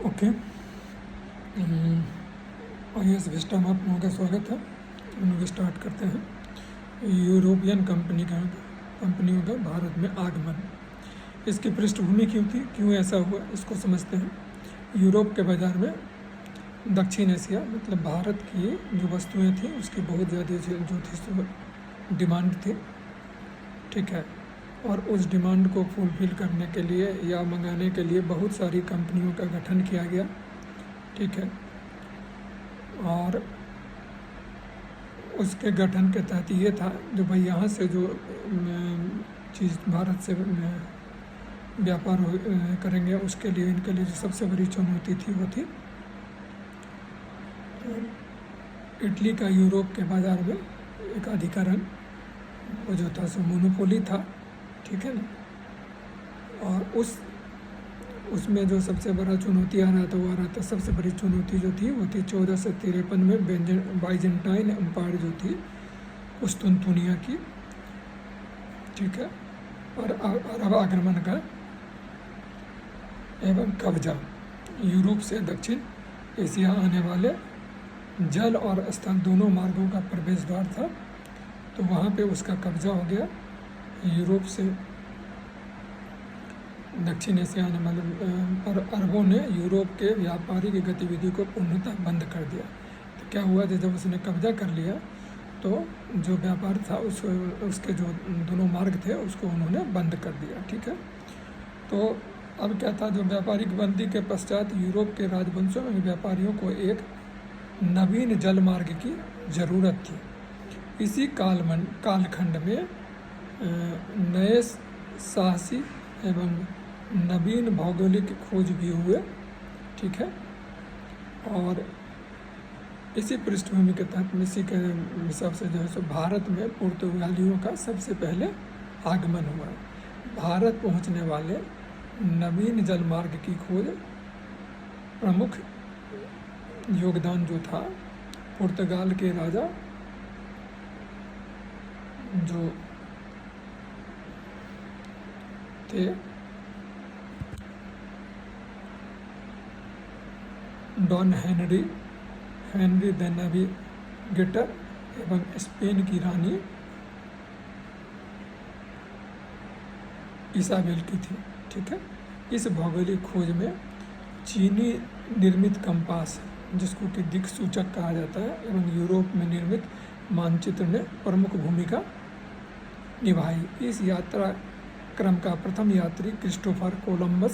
Okay. IAS Vista में आप लोगों का स्वागत है। हम लोग स्टार्ट करते हैं। यूरोपियन कंपनियों का भारत में आगमन, इसकी पृष्ठभूमि क्यों ऐसा हुआ, इसको समझते हैं। यूरोप के बाज़ार में दक्षिण एशिया मतलब भारत की जो वस्तुएं थी उसकी बहुत ज़्यादा जो थी डिमांड थी, ठीक है। और उस डिमांड को फुलफ़िल करने के लिए या मंगाने के लिए बहुत सारी कंपनियों का गठन किया गया, ठीक है। और उसके गठन के तहत ये था जो भाई यहाँ से जो चीज़ भारत से व्यापार करेंगे, उसके लिए इनके लिए जो सबसे बड़ी चुनौती थी वो थी इटली का यूरोप के बाज़ार में एक अधिकरण, वो जो था सो मोनोपोली था, ठीक है ना। और उसमें जो सबसे बड़ा चुनौती आ रहा था सबसे बड़ी चुनौती जो थी वो थी 1453 में बाइजेंटाइन एम्पायर जो थी कुस्तुनतुनिया की, ठीक है। और अरब आक्रमण का एवं कब्जा, यूरोप से दक्षिण एशिया आने वाले जल और स्थल दोनों मार्गों का प्रवेश द्वार था, तो वहाँ पे उसका कब्जा हो गया। यूरोप से दक्षिण एशिया आने वाले अरबों ने यूरोप के व्यापारिक गतिविधि को पूर्णतः बंद कर दिया। तो क्या हुआ कि जब उसने कब्जा कर लिया तो जो व्यापार था उसके जो दोनों मार्ग थे उसको उन्होंने बंद कर दिया, ठीक है। तो अब क्या था, जो व्यापारिक बंदी के पश्चात यूरोप के राजवंशों में व्यापारियों को एक नवीन जल मार्ग की ज़रूरत थी। इसी कालखंड में नए साहसी एवं नवीन भौगोलिक खोज भी हुए, ठीक है। और इसी पृष्ठभूमि के तहत इसी के हिसाब से जो है सो भारत में पुर्तगालियों का सबसे पहले आगमन हुआ। भारत पहुंचने वाले नवीन जल मार्ग की खोज प्रमुख योगदान जो था पुर्तगाल के राजा जो थे डॉन हेनरी द नेविगेटर एवं स्पेन की रानी इसाबेल की थी, ठीक है। इस भौगोलिक खोज में चीनी निर्मित कंपास, जिसको कि दिक्सूचक कहा जाता है, एवं यूरोप में निर्मित मानचित्र ने प्रमुख भूमिका निभाई। इस यात्रा क्रम का प्रथम यात्री क्रिस्टोफर कोलंबस